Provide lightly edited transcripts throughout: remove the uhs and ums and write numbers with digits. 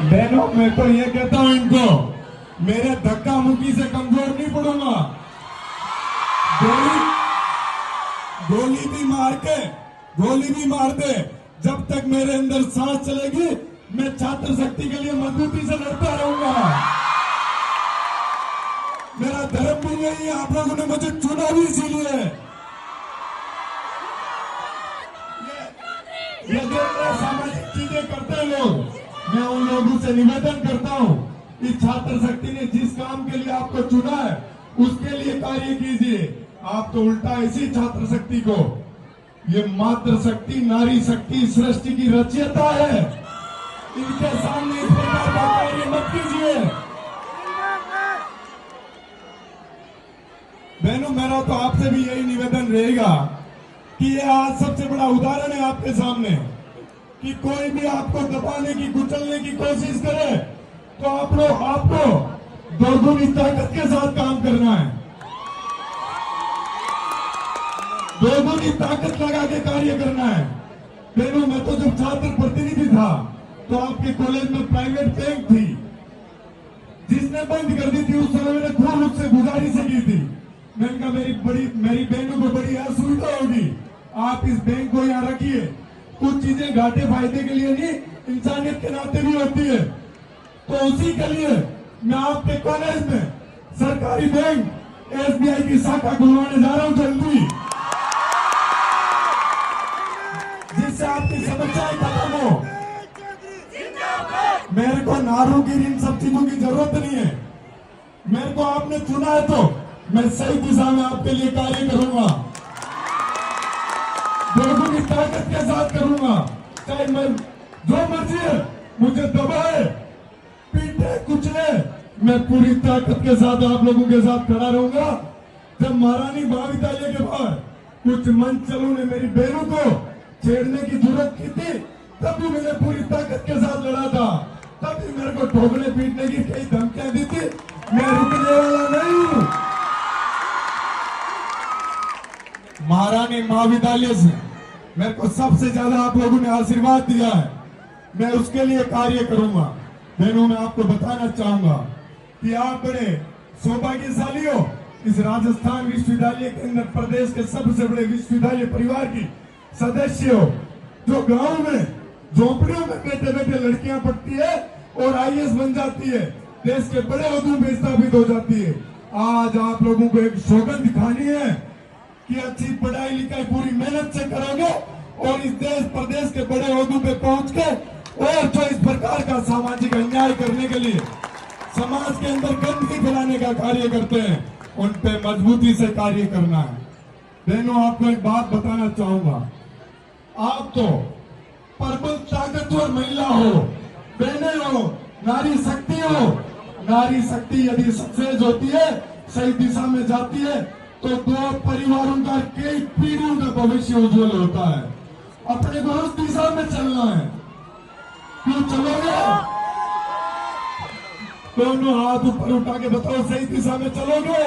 बहनों, मैं तो ये कहता हूं इनको, मेरे धक्का मुक्की से कमजोर नहीं पड़ूंगा। गोली भी मार दे, जब तक मेरे अंदर सांस चलेगी मैं छात्र शक्ति के लिए मजबूती से लड़ता रहूंगा। मेरा धर्म भी यही है, आप लोगों ने मुझे चुना भी इसीलिए। ये जो सामाजिक चीजें करते हैं लोग, मैं उन लोगों से निवेदन करता हूं कि छात्र शक्ति ने जिस काम के लिए आपको चुना है उसके लिए कार्य कीजिए। आप तो उल्टा इसी छात्र शक्ति को, ये मातृ शक्ति, नारी शक्ति सृष्टि की रचयिता है, इनके सामने इस प्रकार का कार्य मत कीजिए। बहनों, मेरा तो आपसे भी यही निवेदन रहेगा कि ये आज सबसे बड़ा उदाहरण है आपके सामने कि कोई भी आपको दबाने की, कुचलने की कोशिश करे तो आपको दोगुनी ताकत के साथ काम करना है, दोगुनी ताकत लगा के कार्य करना है। बहनों, मैं तो जब छात्र प्रतिनिधि था तो आपके कॉलेज में प्राइवेट बैंक थी, जिसने बंद कर दी थी उस समय मैंने खूब उससे गुजारिश की थी। मैंने कहा मेरी बहनों को बड़ी असुविधा होगी, आप इस बैंक को यहाँ रखिए। कुछ चीजें घाटे फायदे के लिए नहीं, इंसानियत के नाते भी होती है। तो उसी के लिए मैं आपके कॉलेज में सरकारी बैंक एसबीआई की शाखा खुलवाने जा रहा हूं जल्दी, जिससे आपकी समस्याएं खत्म हो। मेरे को नारों की, इन सब चीजों की जरूरत नहीं है। मेरे को आपने चुना है तो मैं सही दिशा में आपके लिए कार्य करूंगा, दोनों की ताकत के साथ करूंगा। चाहे मैं जो मर्जी है मुझे दबाए, पीटे, कुचले, मैं पूरी ताकत के साथ आप लोगों के साथ खड़ा रहूंगा। जब महारानी महाविद्यालय के बाहर कुछ मंचलों ने मेरी बहनों को छेड़ने की जरूरत की थी, तब भी मैंने पूरी ताकत के साथ लड़ा था। तब भी मेरे को ठोकने पीटने की कई धमकियां दी थी, मैं रुकने वाला नहीं हूं। महारानी महाविद्यालय से मेरे को सबसे ज्यादा आप लोगों ने आशीर्वाद दिया है, मैं उसके लिए कार्य करूंगा। बहनों, मैं आपको बताना चाहूंगा कि आप बड़े सौभाग्यशाली हो, इस राजस्थान विश्वविद्यालय के अंदर प्रदेश के सबसे बड़े विश्वविद्यालय परिवार की सदस्य हो, जो गांव में झोपड़ियों में बैठे बैठे लड़कियां पढ़ती है और आईएएस बन जाती है, देश के बड़े ओहदों में स्थापित हो जाती है। आज आप लोगों को एक सौगंध दिखानी है कि अच्छी पढ़ाई लिखाई पूरी मेहनत से करोगे और इस देश प्रदेश के बड़े ओहदों पे पहुंच के, और जो इस प्रकार का सामाजिक अन्याय करने के लिए समाज के अंदर गंदगी फैलाने का कार्य करते हैं, उन पे मजबूती से कार्य करना है। बहनों, आपको एक बात बताना चाहूंगा, आप तो प्रबल ताकतवर महिला हो, बहनें हो, नारी शक्ति हो। नारी शक्ति यदि सक्सेस होती है, सही दिशा में जाती है, तो दो परिवारों का, कई पीढ़ियों का भविष्य उज्जवल होता है। अपने को उस दिशा में चलना है। क्यों चलोगे? दोनों हाथ ऊपर उठा के बताओ, सही दिशा में चलोगे?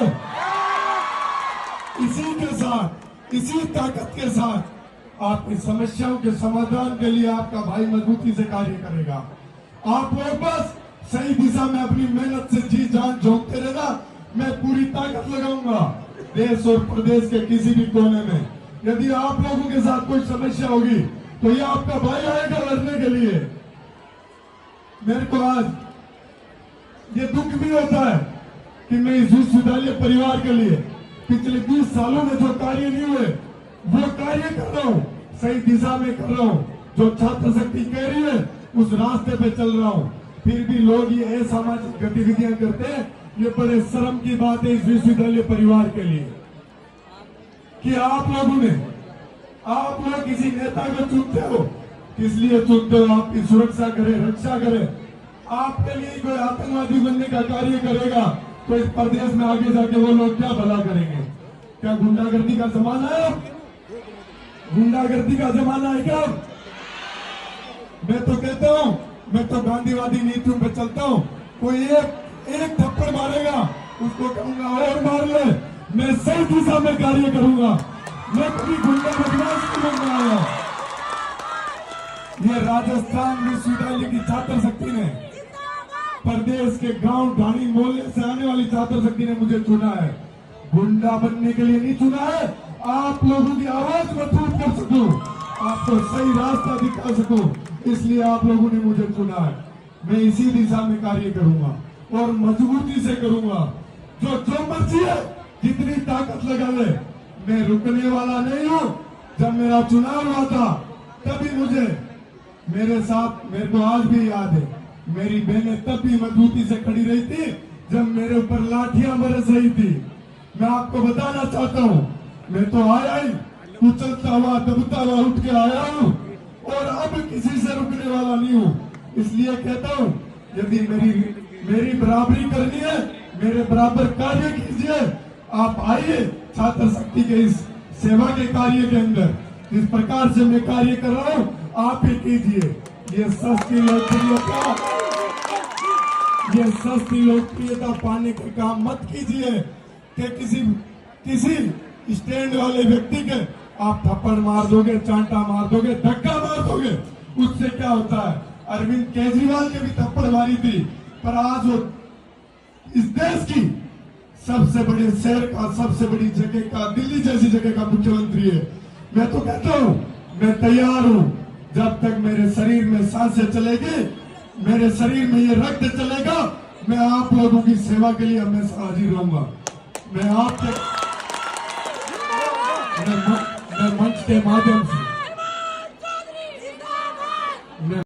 इसी के साथ, इसी ताकत के साथ आपकी समस्याओं के समाधान के लिए आपका भाई मजबूती से कार्य करेगा। आप लोग बस सही दिशा में अपनी मेहनत से जी जान झोंकते रहना, मैं पूरी ताकत लगाऊंगा देश और प्रदेश के किसी भी कोने में। यदि आप लोगों के साथ कोई समस्या होगी तो ये आपका भाई आएगा लड़ने के लिए। मेरे को आज ये दुख भी होता है कि मैं इस विश्वविद्यालय परिवार के लिए पिछले 20 सालों में जो कार्य नहीं हुए वो कार्य कर रहा हूँ, सही दिशा में कर रहा हूँ। जो छात्र शक्ति कह रही है उस रास्ते पे चल रहा हूँ। फिर भी लोग ये असामाजिक गतिविधियां करते हैं, ये बड़े शर्म की बात है इस विश्वविद्यालय परिवार के लिए कि आप लोग किसी नेता को चुनते हो, किस लिए चुनते हो? आपकी सुरक्षा करे, रक्षा करे। आपके लिए कोई आतंकवादी बनने का कार्य करेगा तो इस प्रदेश में आगे जाके वो लोग क्या भला करेंगे? क्या गुंडागर्दी का जमाना है? गुंडागर्दी का जमाना है क्या? मैं तो कहता हूँ, मैं तो गांधीवादी नीतियों पे चलता हूँ। कोई एक थप्पड़ मारेगा उसको कहूंगा और मार ले। मैं सही दिशा में कार्य करूंगा, मैं कभी गुंडा बदमाश नहीं बनने आया। ये राजस्थान विश्वविद्यालय की छात्र शक्ति ने, प्रदेश के गांव ढाणी मोहल्ले से आने वाली छात्र शक्ति ने मुझे चुना है। गुंडा बनने के लिए नहीं चुना है, आप लोगों की आवाज मजबूत कर सकूं, आपको सही रास्ता दिखा सकूं, इसलिए आप लोगों ने मुझे चुना है। मैं इसी दिशा में कार्य करूंगा और मजबूती से करूंगा। जो मर्जी है, जितनी ताकत लगा ले, मैं रुकने वाला नहीं हूं। जब मेरा चुनाव हुआ था तभी मेरे साथ, मेरे को आज भी याद है, मेरी बहनें तब भी मजबूती से खड़ी रही थी जब मेरे ऊपर लाठियां बरस रही थी। मैं आपको बताना चाहता हूं, मैं तो आया ही उछलता हुआ दबता हुआ उठ के आया हूं और अब किसी से रुकने वाला नहीं हूं। इसलिए कहता हूं, यदि मेरी बराबरी करनी है, मेरे बराबर कार्य कीजिए। आप आइए छात्र शक्ति के इस सेवा के कार्य के अंदर, जिस प्रकार से मैं कार्य कर रहा हूं आप ही कीजिए। ये सस्ती लोकप्रियता पाने का काम मत कीजिए कि किसी स्टैंड वाले व्यक्ति के आप थप्पड़ मार दोगे, चांटा मार दोगे, धक्का मार दोगे। उससे क्या होता है? अरविंद केजरीवाल ने भी थप्पड़ मारी थी, पर आज वो इस देश की सबसे बड़े शहर का, सबसे बड़ी जगह का, दिल्ली जैसी जगह का मुख्यमंत्री है। मैं तो कहता हूं, मैं तैयार हूं। जब तक मेरे शरीर में सांसें चलेगी, मेरे शरीर में ये रक्त चलेगा, मैं आप लोगों की सेवा के लिए हमेशा हाजिर रहूंगा। मैं मंच के माध्यम से